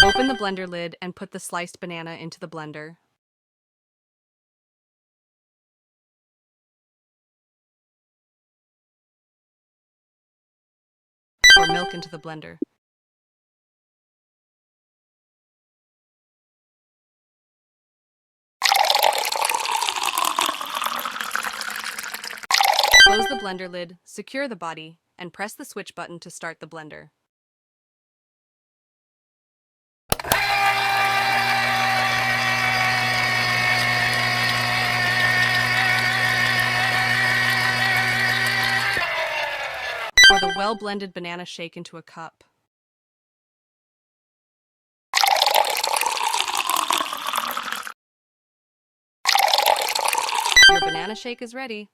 Open the blender lid and put the sliced banana into the blender. Pour milk into the blender. Close the blender lid, secure the body, and press the switch button to start the blender. Pour the well-blended banana shake into a cup. Your banana shake is ready.